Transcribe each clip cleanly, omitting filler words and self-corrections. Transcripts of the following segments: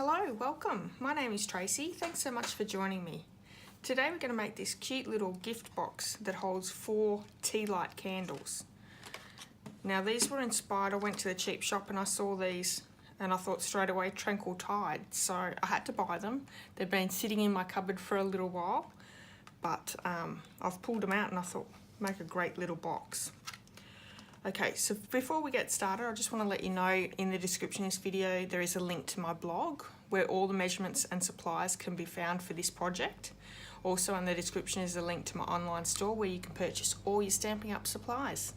Hello, welcome. My name is Tracy. Thanks so much for joining me. Today we're going to make this cute little gift box that holds 4 Tealight candles. Now these were inspired, I went to the cheap shop and I saw these and I thought straight away Tranquil Tide, so I had to buy them. They've been sitting in my cupboard for a little while, but I've pulled them out and I thought make a great little box. Okay, so before we get started, I just want to let you know in the description of this video there is a link to my blog where all the measurements and supplies can be found for this project. Also in the description is a link to my online store where you can purchase all your Stampin' Up supplies.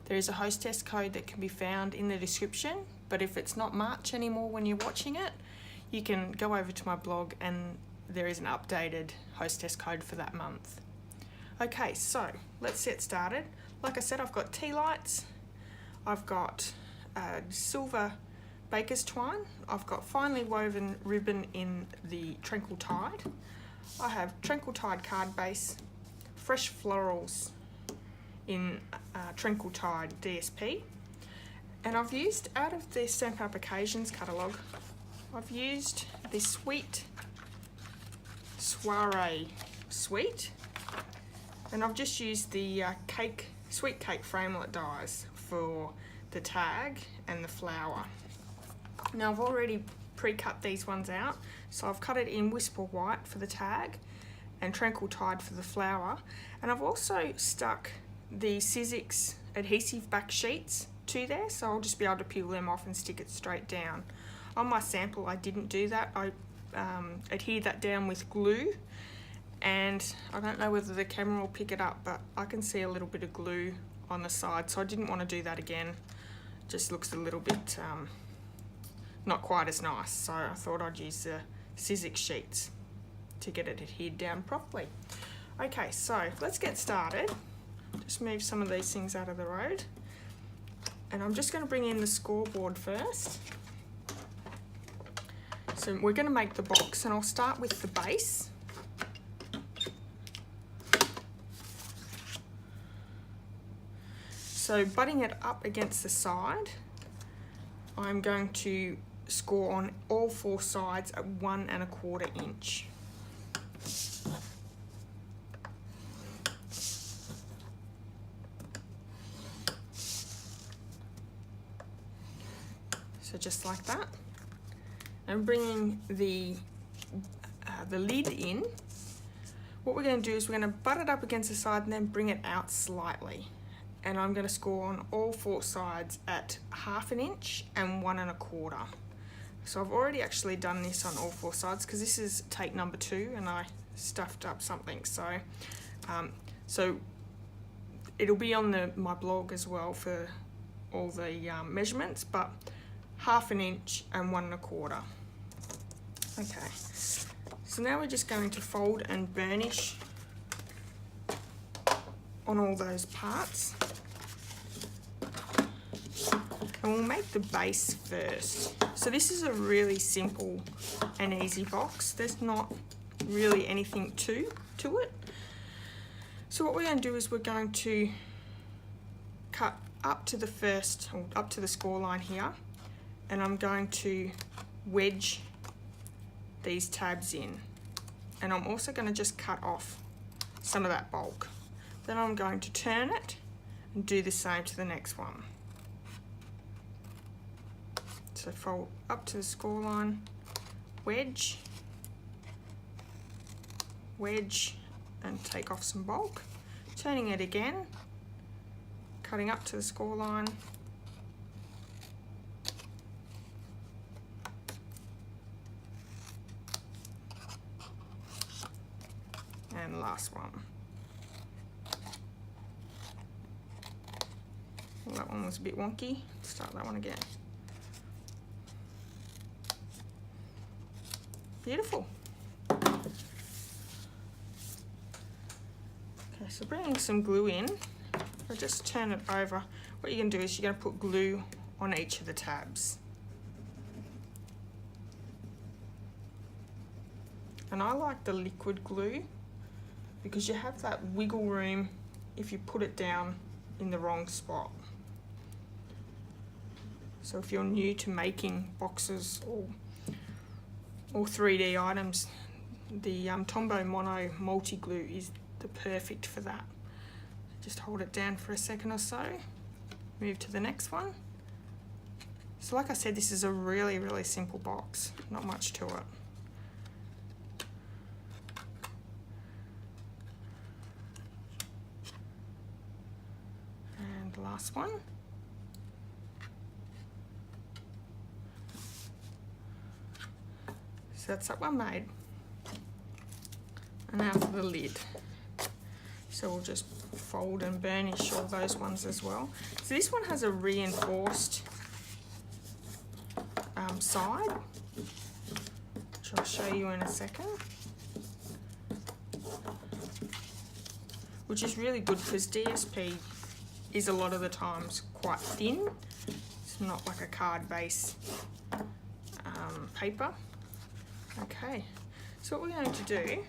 There is a Hostess code that can be found in the description, but if it's not March anymore when you're watching it, you can go over to my blog and there is an updated Hostess code for that month. Okay, so let's get started. Like I said, I've got Tealights, I've got silver baker's twine, I've got finely woven ribbon in the Tranquil Tide, I have Tranquil Tide card base, Fresh Florals in Tranquil Tide DSP, and I've used, out of the Stampin' Up Occasions catalogue, I've used the Sweet Soiree Sweet, and I've just used the sweet cake framelit dies for the tag and the flower. Now I've already pre-cut these ones out, so I've cut it in Whisper White for the tag and Tranquil Tide for the flower, and I've also stuck the Sizzix adhesive back sheets to there, so I'll just be able to peel them off and stick it straight down. On my sample I didn't do that, I adhered that down with glue, and I don't know whether the camera will pick it up, but I can see a little bit of glue on the side, so I didn't want to do that again. It just looks a little bit not quite as nice, so I thought I'd use the Sizzix sheets to get it adhered down properly. Okay, so let's get started. Just move some of these things out of the road, and I'm just going to bring in the scoreboard first. So we're going to make the box, and I'll start with the base. So butting it up against the side, I'm going to score on all 4 sides at 1 1/4 inch. So just like that. And bringing the lid in, what we're going to do is we're going to butt it up against the side and then bring it out slightly. And I'm going to score on all 4 sides at 1/2 inch and 1 1/4. So I've already actually done this on all 4 sides because this is take number 2 and I stuffed up something. So so it'll be on my blog as well for all the measurements, but 1/2 inch and 1 1/4. Okay, so now we're just going to fold and burnish on all those parts. And we'll make the base first. So this is a really simple and easy box. There's not really anything to it. So what we're going to do is we're going to cut up to the first, or up to the score line here, and I'm going to wedge these tabs in. And I'm also going to just cut off some of that bulk. Then I'm going to turn it and do the same to the next one. So fold up to the score line, wedge, wedge, and take off some bulk. Turning it again, cutting up to the score line, and last one. Well, that one was a bit wonky. Let's start that one again. Beautiful. Okay, so bringing some glue in, I'll just turn it over. What you're going to do is you're going to put glue on each of the tabs. And I like the liquid glue because you have that wiggle room if you put it down in the wrong spot. So if you're new to making boxes or or 3D items, the Tombow Mono Multi Glue is the perfect for that. Just hold it down for a second or so, move to the next one. So like I said, this is a really, really simple box, not much to it. And the last one. So that's that one made. And now for the lid. So we'll just fold and burnish all those ones as well. So this one has a reinforced side, which I'll show you in a second. Which is really good because DSP is a lot of the times quite thin. It's not like a card base paper. Okay, so what we're going to do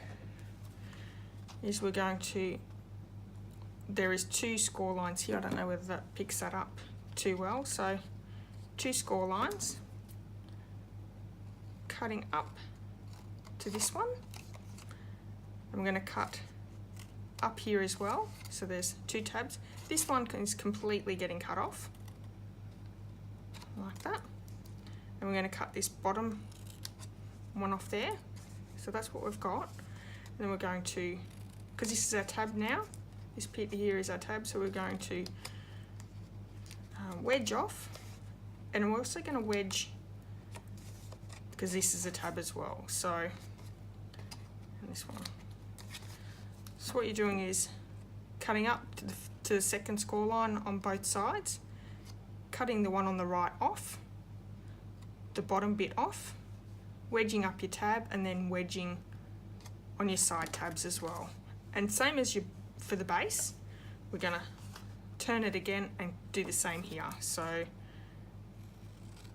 is we're going to, there is 2 score lines here. I don't know whether that picks that up too well. So 2 score lines, cutting up to this one. I'm going to cut up here as well. So there's 2 tabs. This one is completely getting cut off, like that. And we're going to cut this bottom one off there. So that's what we've got. And then we're going to, because this is our tab now, this bit here is our tab, so we're going to wedge off, and we're also going to wedge, because this is a tab as well, so, and this one. So what you're doing is cutting up to the second score line on both sides, cutting the one on the right off, the bottom bit off, wedging up your tab, and then wedging on your side tabs as well. And same as for the base, we're gonna turn it again and do the same here. So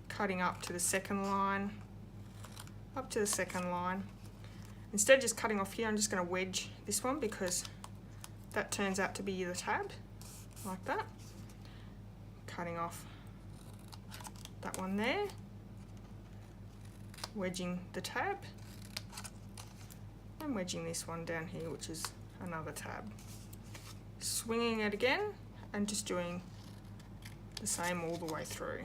cutting up to the second line, up to the second line. Instead of just cutting off here, I'm just gonna wedge this one because that turns out to be the tab, like that. Cutting off that one there, wedging the tab, and wedging this one down here, which is another tab. Swinging it again and just doing the same all the way through.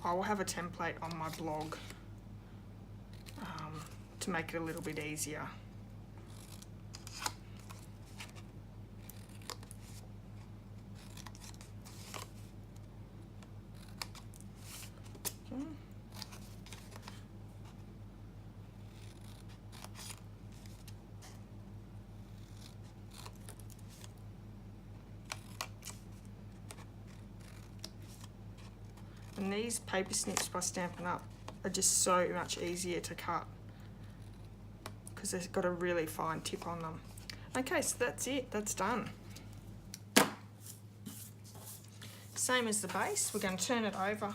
I will have a template on my blog to make it a little bit easier. And these paper snips by Stampin' Up are just so much easier to cut because they've got a really fine tip on them. Okay, so that's it, that's done. Same as the base, we're going to turn it over,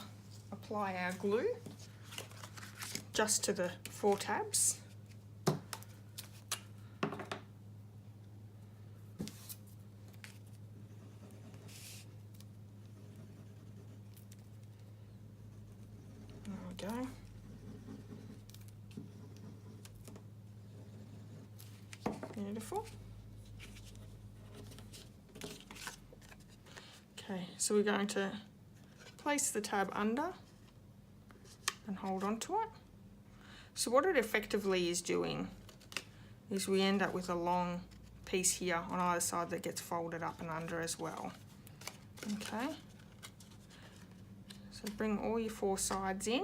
apply our glue just to the 4 tabs. Go. Beautiful. Okay, so we're going to place the tab under and hold on to it. So what it effectively is doing is we end up with a long piece here on either side that gets folded up and under as well. Okay. So bring all your 4 sides in.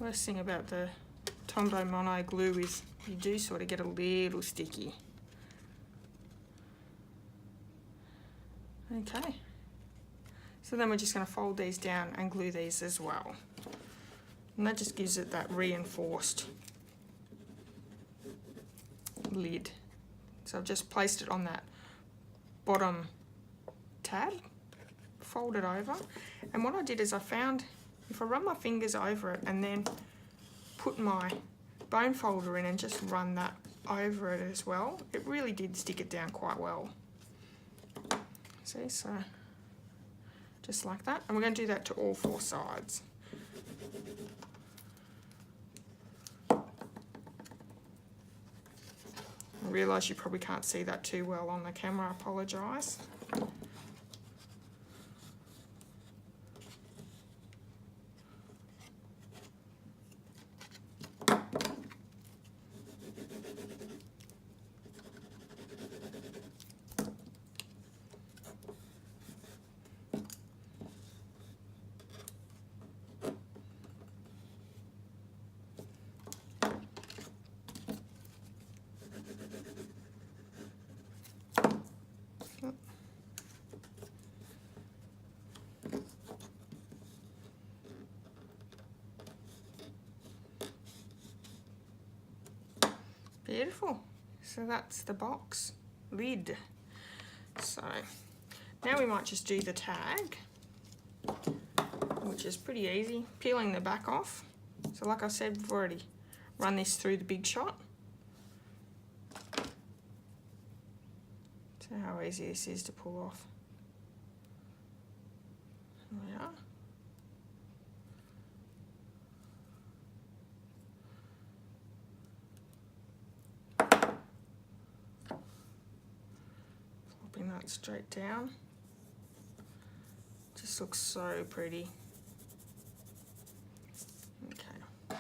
Worst thing about the Tombow Mono glue is you do sort of get a little sticky. Okay, so then we're just going to fold these down and glue these as well. And that just gives it that reinforced lid. So I've just placed it on that bottom tab, fold it over, and what I did is I found if I run my fingers over it and then put my bone folder in and just run that over it as well. It really did stick it down quite well. See, so just like that. And we're going to do that to all 4 sides. I realise you probably can't see that too well on the camera, I apologise. Beautiful. So that's the box lid. So now we might just do the tag, which is pretty easy. Peeling the back off. So like I said, we've already run this through the Big Shot. So how easy this is to pull off. There we are. Flopping that straight down. Just looks so pretty. Okay.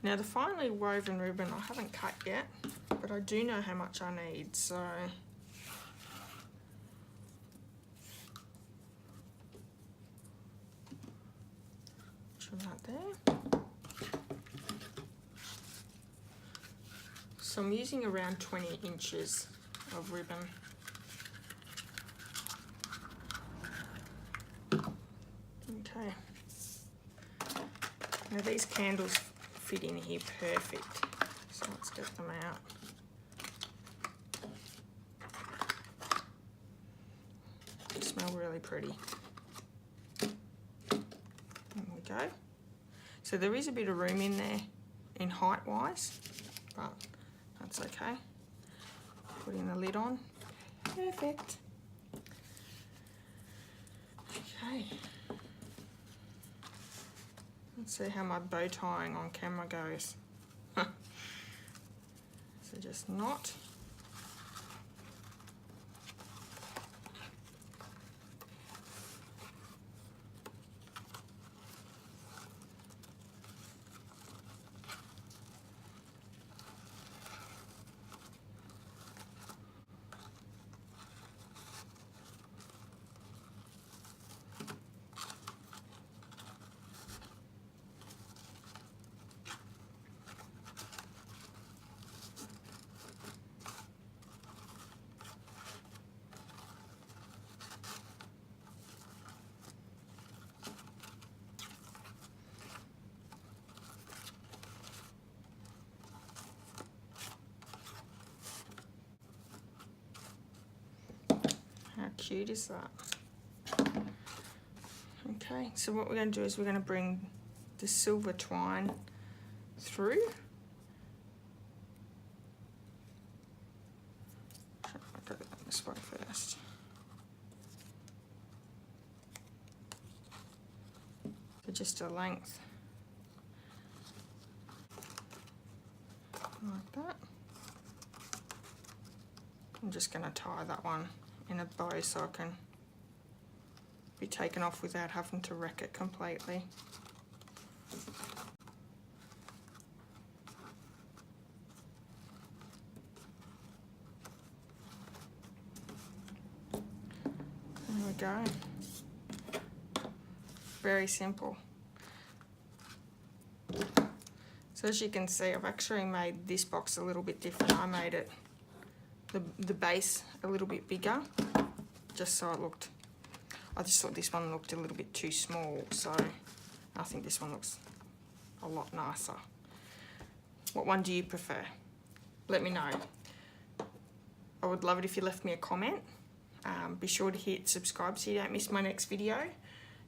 Now the finely woven ribbon I haven't cut yet, but I do know how much I need, so trim that there. So I'm using around 20 inches of ribbon. Okay. Now these candles fit in here perfect, so let's get them out. They smell really pretty. There we go. So there is a bit of room in there in height wise, but that's okay. Putting the lid on. Perfect. Okay. Let's see how my bow tying on camera goes. So just knot. How cute is that? Okay, so what we're going to do is we're going to bring the silver twine through. I'll go this way first. So just a length like that. I'm just going to tie that one in a bow so I can be taken off without having to wreck it completely. There we go. Very simple. So as you can see, I've actually made this box a little bit different. I made it the base a little bit bigger, just so it looked, I just thought this one looked a little bit too small, so I think this one looks a lot nicer. What one do you prefer? Let me know. I would love it if you left me a comment. Be sure to hit subscribe so you don't miss my next video.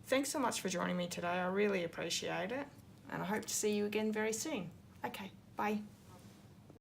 Thanks so much for joining me today. I really appreciate it, and I hope to see you again very soon. Okay, bye.